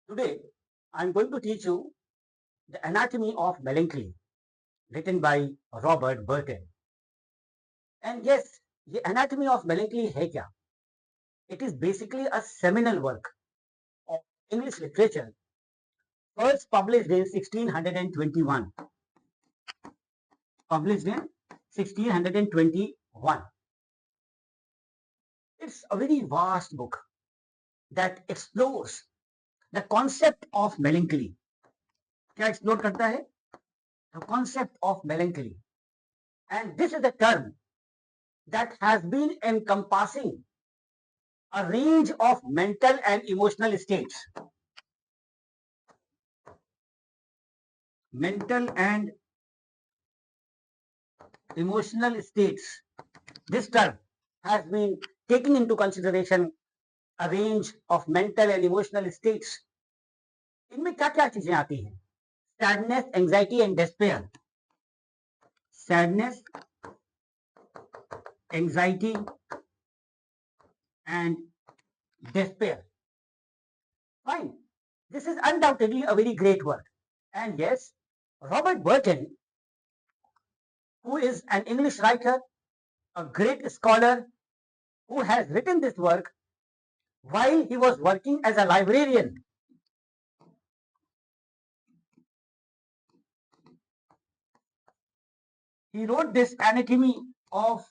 Today, I'm going to teach you the Anatomy of Melancholy, written by Robert Burton. And yes, the Anatomy of Melancholy है क्या? It is basically a seminal work of English literature, first published in 1621. Published in 1621. It's a very vast book that explores the concept of melancholy. क्या explore करता है? The concept of melancholy. And this is a term that has been encompassing a range of mental and emotional states. Mental and emotional states. This term has been taking into consideration a range of mental and emotional states. इनमें क्या क्या चीजें आती हैं? Sadness, anxiety and despair. Sadness, anxiety and despair. Fine. This is undoubtedly a very great work. And yes, Robert Burton, who is an English writer, a great scholar, who has written this work while he was working as a librarian. He wrote this Anatomy of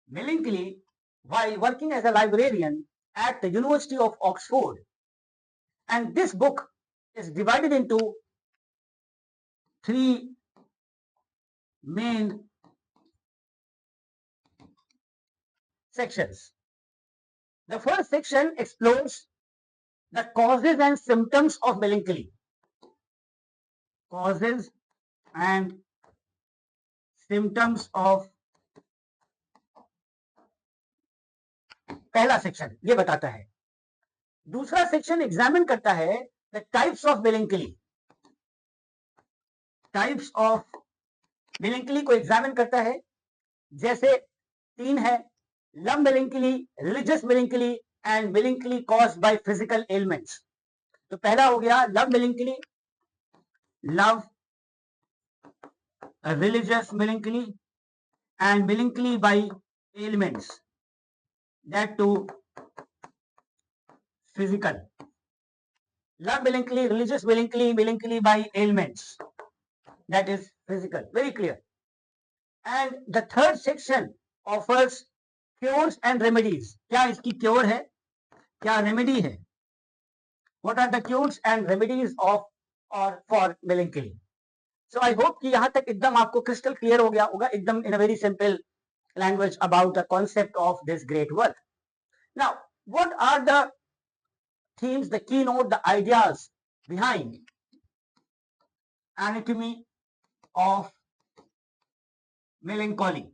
Melancholy while working as a librarian at the University of Oxford. And this book is divided into three main sections. The first section explores the causes and symptoms of melancholy. Causes and symptoms of पहला section ये बताता है. दूसरा section examine करता है the types of melancholy. Types of melancholy को examine करता है. जैसे तीन है: love melancholy, religious melancholy and melancholy caused by physical elements. तो पहला हो गया love melancholy, love, religious melancholy and melancholy by elements, that too physical. Love melancholy, religious melancholy, melancholy by ailments, that is physical. Very clear. And the third section offers cures and remedies. क्या इसकी cure है, क्या remedy है? What are the cures and remedies of or for melancholy? So I hope कि यहाँ तक एकदम आपको crystal clear हो गया होगा, एकदम in a very simple language about the concept of this great work. Now, what are the themes, the keynote, the ideas behind Anatomy of Melancholy?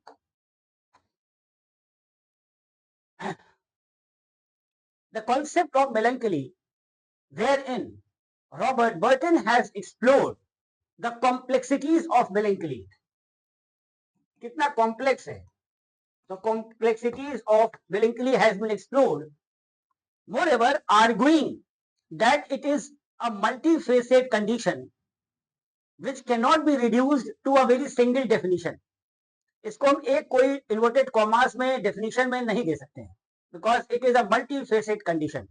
The concept of melancholy, wherein Robert Burton has explored the complexities of melancholy. कितना complex है? The complexities of melancholy has been explored. Moreover, arguing that it is a multifaceted condition which cannot be reduced to a very single definition. इसको हम एक कोई inverted commas में definition में नहीं दे सकते हैं, because it is a multifaceted condition.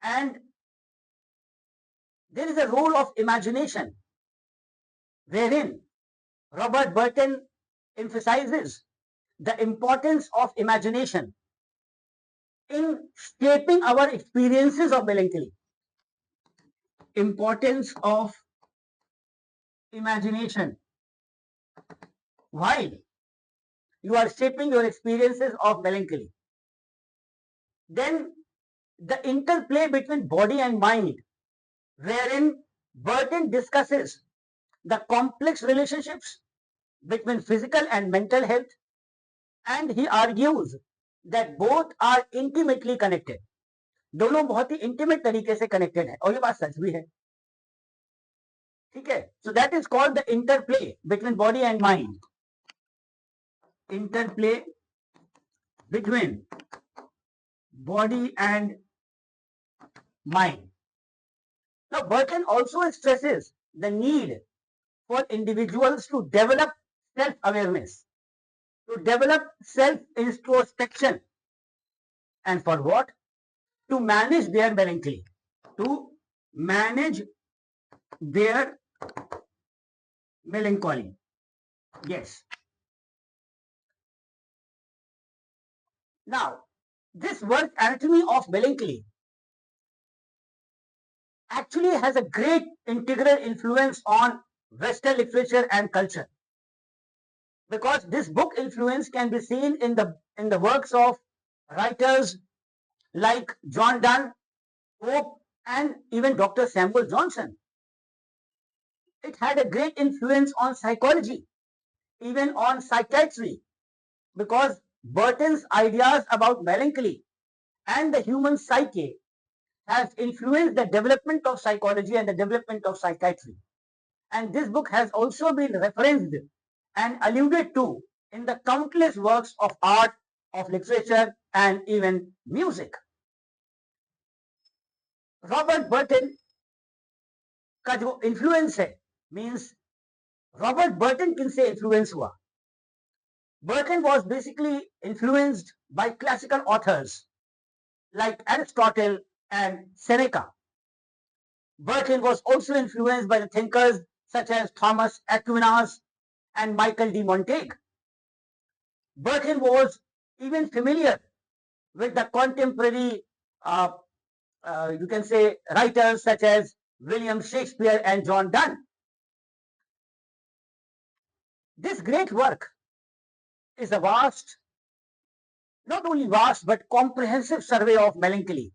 And there is a role of imagination, wherein Robert Burton emphasizes the importance of imagination in shaping our experiences of melancholy. Importance of imagination while you are shaping your experiences of melancholy. Then the interplay between body and mind, wherein Burton discusses the complex relationships between physical and mental health, and he argues that both are intimately connected. दोनों बहुत ही intimate तरीके से connected है, और ये बात सच भी है. ठीक है? So that is called the interplay between body and mind. Interplay between body and mind. Now, Burton also stresses the need for individuals to develop self-awareness, to develop self-introspection, and for what? To manage their melancholy, to manage their melancholy. Yes. Now, this work, Anatomy of Melancholy, actually has a great integral influence on Western literature and culture, because this book influence can be seen in the works of writers like John Donne, Pope, and even Dr. Samuel Johnson. It had a great influence on psychology, even on psychiatry, because Burton's ideas about melancholy and the human psyche has influenced the development of psychology and the development of psychiatry. And this book has also been referenced and alluded to in the countless works of art, of literature, and even music. Robert Burton का जो influence है, means Robert Burton किन से influence हुआ? Burton was basically influenced by classical authors like Aristotle and Seneca. Burton was also influenced by the thinkers such as Thomas Aquinas and Michael de Montaigne. Burton was even familiar with the contemporary, you can say, writers such as William Shakespeare and John Donne. This great work is a vast, not only vast, but comprehensive survey of melancholy,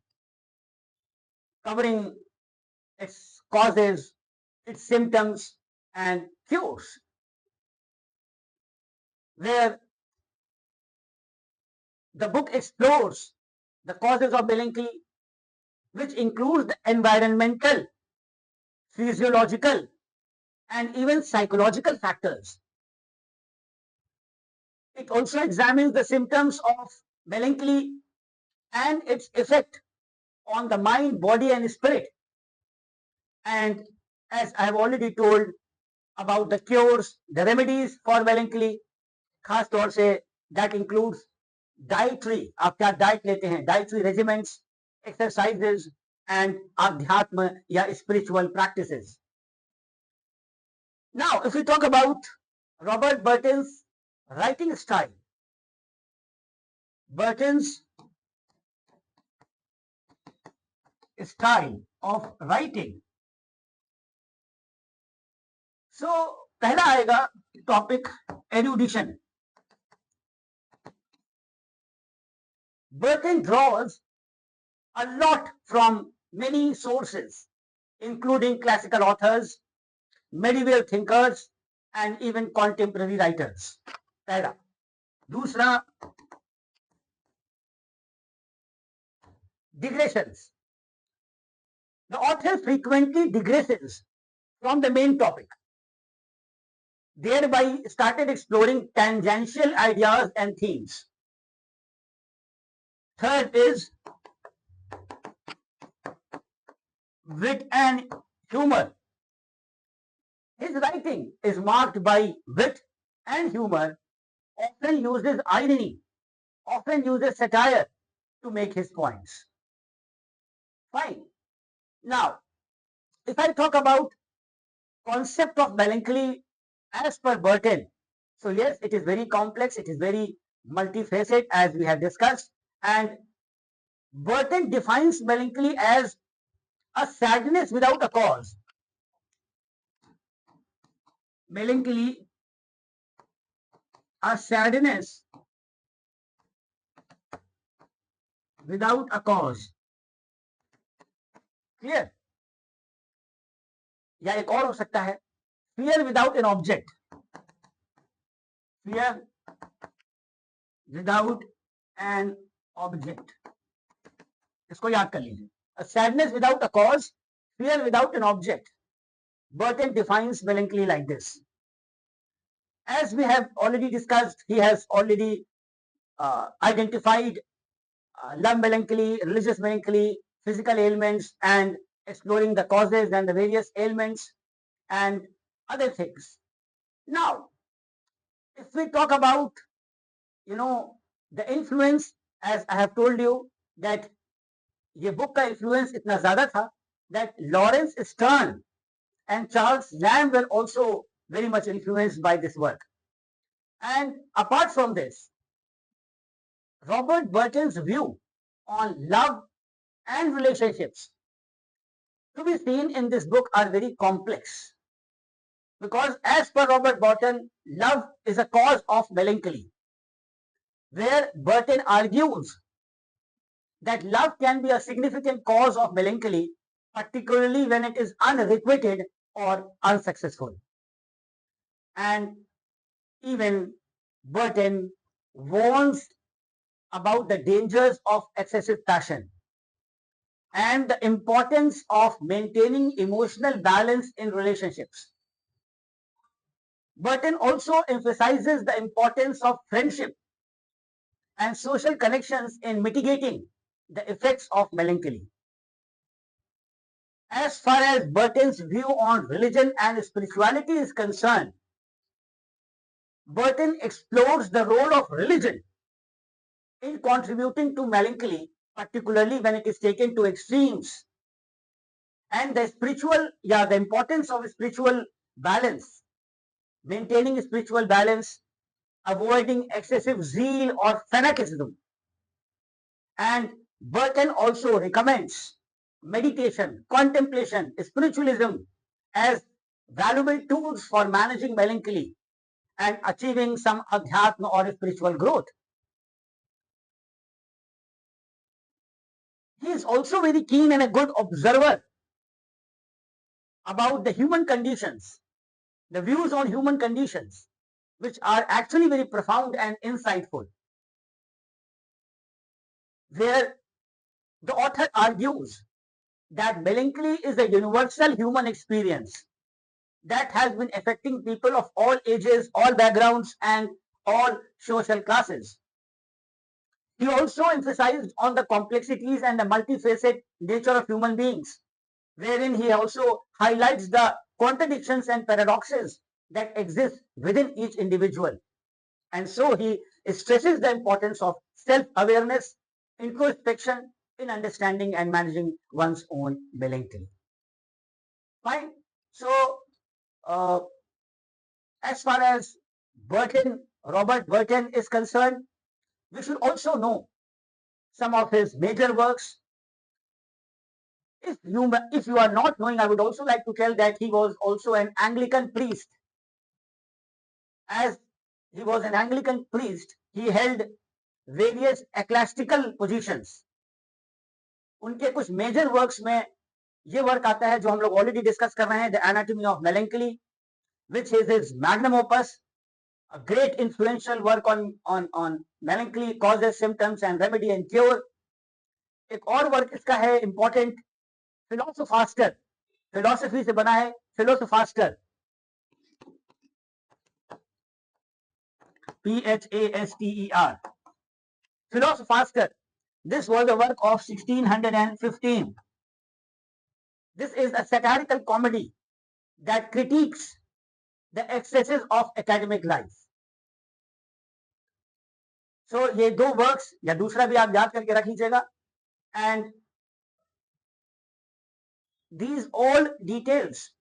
covering its causes, its symptoms, and cures, where the book explores the causes of melancholy, which includes the environmental, physiological, and even psychological factors. It also examines the symptoms of melancholy and its effect on the mind, body, and spirit. And as I have already told about the cures, the remedies for melancholy, खास तौर से that includes dietary, आप क्या diet लेते हैं, dietary regimens, exercises, and adhyatma या spiritual practices. Now, if we talk about Robert Burton's writing style, Burton's style of writing. So, पहला आएगा topic erudition. Burton draws a lot from many sources, including classical authors, medieval thinkers, and even contemporary writers. पहला. दूसरा, digressions. The author frequently digresses from the main topic, thereby started exploring tangential ideas and themes. Third is wit and humor. His writing is marked by wit and humor, often uses irony, often uses satire to make his points. Fine. Now, if I talk about concept of melancholy as per Burton, so yes, it is very complex, it is very multifaceted as we have discussed, and Burton defines melancholy as a sadness without a cause. Melancholy, a sadness without a cause. Clear? या एक और हो सकता है, fear without an object. Fear without an object. इसको याद कर लीजिए. A sadness without a cause, fear without an object. Burton defines melancholy like this. As we have already discussed, he has already identified love melancholy, religious melancholy, physical ailments, and exploring the causes and the various ailments and other things. Now, if we talk about, the influence, as I have told you, that ये book का influence इतना ज़्यादा था that Lawrence Stern and Charles Lamb were also very much influenced by this work. And apart from this, Robert Burton's view on love and relationships to be seen in this book are very complex. Because as per Robert Burton, love is a cause of melancholy, where Burton argues that love can be a significant cause of melancholy, particularly when it is unrequited or unsuccessful. And even Burton warns about the dangers of excessive passion and the importance of maintaining emotional balance in relationships. Burton also emphasizes the importance of friendship and social connections in mitigating the effects of melancholy. As far as Burton's view on religion and spirituality is concerned, Burton explores the role of religion in contributing to melancholy, particularly when it is taken to extremes, and the importance of spiritual balance, maintaining spiritual balance, avoiding excessive zeal or fanaticism. And Burton also recommends meditation, contemplation, spiritualism as valuable tools for managing melancholy and achieving some adhyatma or spiritual growth. He is also very keen and a good observer about the human conditions, the views on human conditions, which are actually very profound and insightful, where the author argues that melancholy is a universal human experience that has been affecting people of all ages, all backgrounds, and all social classes. He also emphasized on the complexities and the multifaceted nature of human beings, wherein he also highlights the contradictions and paradoxes that exist within each individual. And so he stresses the importance of self-awareness, introspection in understanding and managing one's own melancholy. Fine. So, uh, as far as Robert Burton is concerned, we should also know some of his major works. If you are not knowing, I would also like to tell that he was also an Anglican priest. As he was an Anglican priest, he held various ecclesiastical positions. उनके कुछ major works में ये work आता है जो हम लोग already discuss कर रहे हैं, the anatomy of melancholy, which is his magnum opus, a great influential work on melancholy causes, symptoms and remedy and cure. एक और वर्क इसका है इंपॉर्टेंट, फिलोसोफास्टर, फिलोसफी से बना है, फिलोसोफास्टर, Phaster, Philosophaster. This was a work of 1615. This is a satirical comedy that critiques the excesses of academic life. So ये दो works या दूसरा भी आप याद करके रख लीजिएगा. And these all details,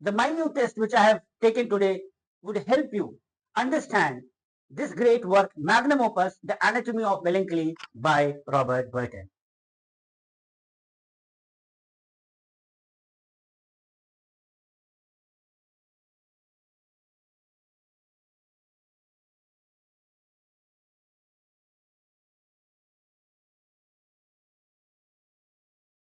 the minutest which I have taken today, would help you understand this great work, magnum opus, The Anatomy of Melancholy by Robert Burton.